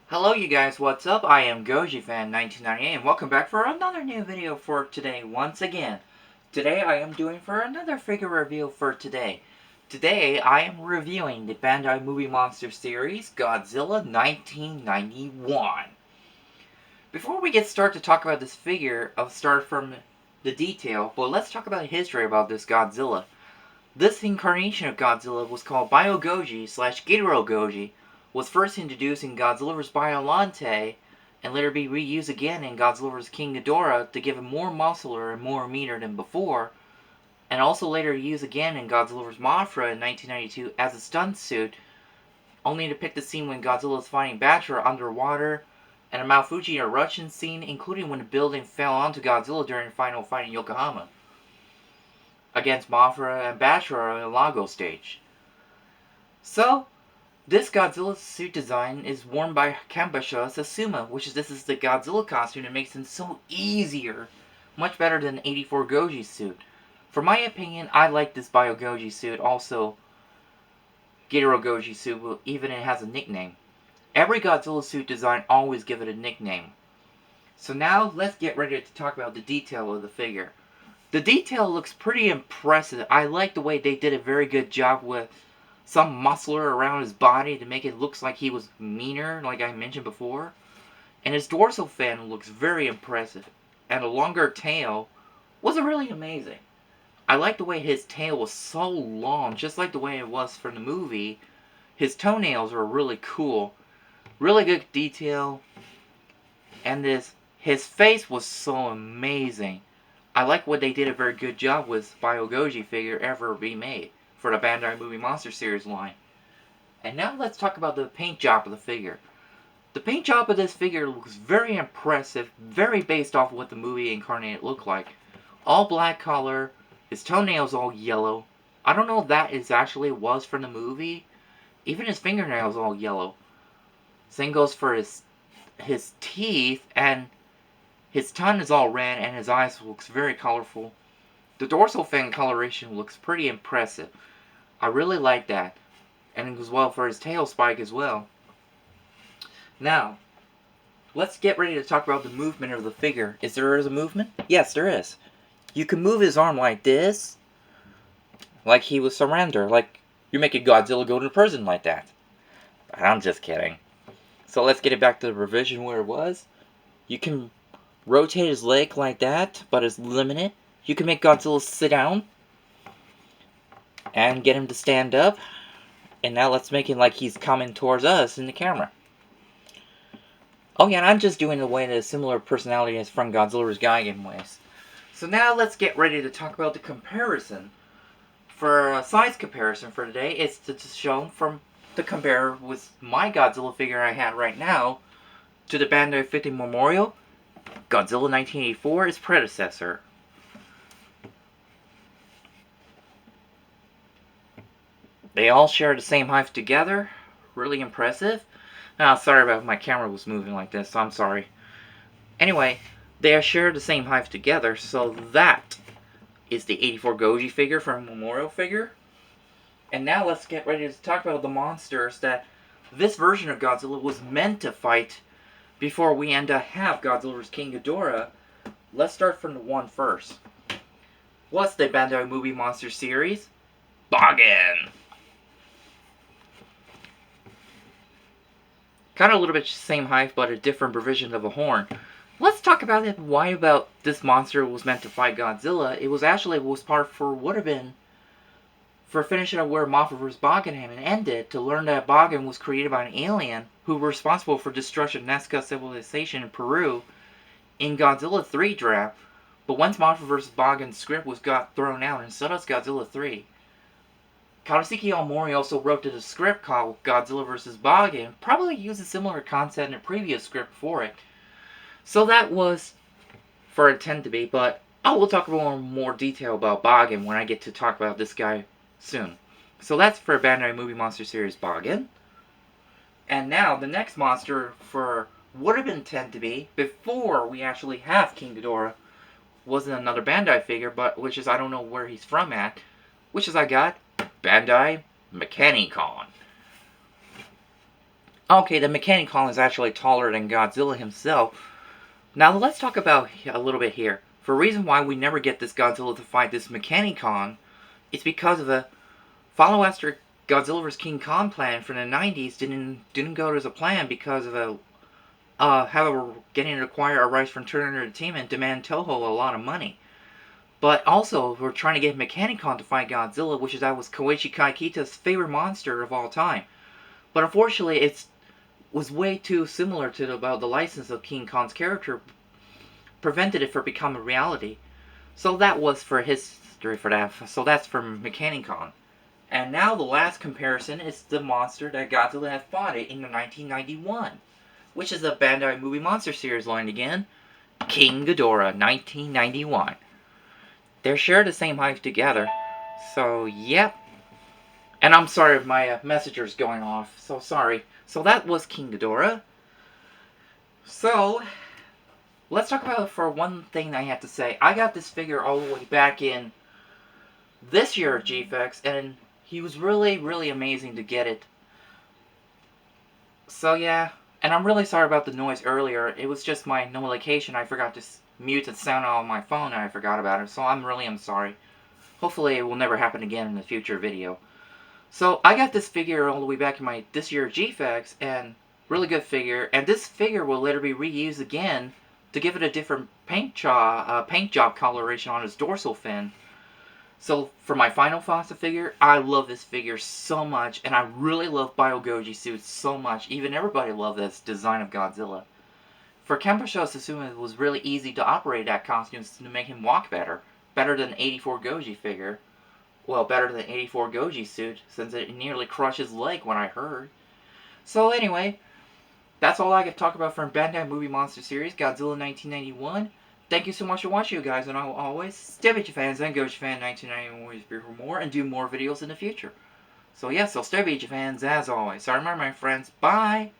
Hello you guys, what's up? I am Goji Fan 1998 and welcome back for another new video for today once again. Today I am doing for another figure review for today. Today I am reviewing the Bandai Movie Monster Series Godzilla 1991. Before we get started to talk about this figure, I'll start from the detail, but let's talk about history about this Godzilla. This incarnation of Godzilla was called BioGoji / GhidoGoji, was first introduced in Godzilla vs. Biollante, and later be reused again in Godzilla vs. King Ghidorah to give him more muscular and more meaner than before, and also later used again in Godzilla vs. Mothra in 1992 as a stunt suit, only to depict the scene when Godzilla is fighting Batra underwater, and a Mount Fuji eruption scene, including when the building fell onto Godzilla during the final fight in Yokohama against Mothra and Batra on the Lago stage. So, this Godzilla suit design is worn by Kambasha Sasuma, this is the Godzilla costume that makes him so easier, much better than the 84 Goji suit. For my opinion, I like this BioGoji suit, also GhidoGoji suit, even it has a nickname. Every Godzilla suit design always give it a nickname. So now let's get ready to talk about the detail of the figure. The detail looks pretty impressive. I like the way they did a very good job with some muscular around his body to make it look like he was meaner, like I mentioned before. And his dorsal fin looks very impressive. And a longer tail was really amazing. I like the way his tail was so long, just like the way it was from the movie. His toenails were really cool. Really good detail. And his face was so amazing. I like what they did a very good job with BioGoji figure ever be made for the Bandai Movie Monster Series line. And now let's talk about the paint job of the figure. The paint job of this figure looks very impressive, very based off of what the movie incarnate looked like. All black color, his toenails all yellow. I don't know if that is actually was from the movie. Even his fingernails all yellow. Same goes for his teeth, and his tongue is all red and his eyes looks very colorful. The dorsal fin coloration looks pretty impressive. I really like that. And it goes well for his tail spike as well. Now, let's get ready to talk about the movement of the figure. Is there a movement? Yes, there is. You can move his arm like this, like he was surrender, like you're making Godzilla go to prison like that. I'm just kidding. So let's get it back to the revision where it was. You can rotate his leg like that, but it's limited. You can make Godzilla sit down and get him to stand up. And now let's make it like he's coming towards us in the camera. Oh yeah, and I'm just doing the way that a similar personality as from Godzilla vs. Gigan ways. So now let's get ready to talk about the comparison. For a size comparison for today, it's to show to compare with my Godzilla figure I have right now to the Bandai 50 Memorial. Godzilla 1984, its predecessor. They all share the same height together. Really impressive. Now, sorry about my camera was moving like this, so I'm sorry. Anyway, they share the same height together, so that is the 84 Goji figure from Memorial figure. And now let's get ready to talk about the monsters that this version of Godzilla was meant to fight before we end up have Godzilla vs. King Ghidorah. Let's start from the one first. What's the Bandai Movie Monster Series? Boggin! Kind of a little bit same height, but a different version of a horn. Let's talk about it. Why about this monster was meant to fight Godzilla? It was actually part for would have been for finishing up where Mothra vs. Boggin ended, to learn that Boggin was created by an alien who was responsible for destruction of Nazca civilization in Peru in Godzilla 3 draft. But once Mothra vs. Boggin's script got thrown out, and so does Godzilla 3. Kazuki Omori also wrote the script called Godzilla vs. Boggin, probably used a similar concept in a previous script for it. So that was for intended to be, but I will talk about more detail about Boggin when I get to talk about this guy soon. So that's for Bandai Movie Monster Series Boggin. And now the next monster for would have been intended to be before we actually have King Ghidorah wasn't another Bandai figure, but which is I don't know where he's from at, which is I got Bandai Mechanicon. Okay, the Mechanicon is actually taller than Godzilla himself. Now let's talk about a little bit here. For a reason why we never get this Godzilla to fight this Mechanicon, it's because of a follow after Godzilla vs. King Kong plan from the 90s didn't go as a plan because of a however getting to acquire a rights from Turner Entertainment demand Toho a lot of money. But also, we're trying to get Mechanicon to fight Godzilla, which that was Koichi Kaikita's favorite monster of all time. But unfortunately, it was way too similar to about the license of King Kong's character, prevented it from becoming reality. So that was for history for that. So that's for Mechanicon. And now the last comparison is the monster that Godzilla had fought in 1991, which is the Bandai movie monster series line again, King Ghidorah, 1991. They're share the same height together. So, yep. And I'm sorry if my messenger's going off. So sorry. So that was King Ghidorah. So, let's talk about for one thing I have to say. I got this figure all the way back in this year at GFX, and he was really, really amazing to get it. So yeah, and I'm really sorry about the noise earlier. It was just my notification. I forgot to mute the sound on my phone, and I forgot about it. So I'm sorry. Hopefully it will never happen again in the future video. So I got this figure all the way back in my this year GFX, and really good figure. And this figure will later be reused again to give it a different paint job coloration on its dorsal fin. So for my final Fossa figure, I love this figure so much, and I really love BioGoji suits so much. Even everybody loved this design of Godzilla. For Kenpacho Susumu, it was really easy to operate that costume to make him walk better. Better than 84 Goji figure. Well, better than 84 Goji suit, since it nearly crushed his leg when I heard. So anyway, that's all I could talk about from Bandai Movie Monster Series, Godzilla 1991. Thank you so much for watching, you guys, and I will always stay with you fans and Goji Fan 1991 always be for more and do more videos in the future. So yes, so stay with you fans as always. So remember, my friends, bye!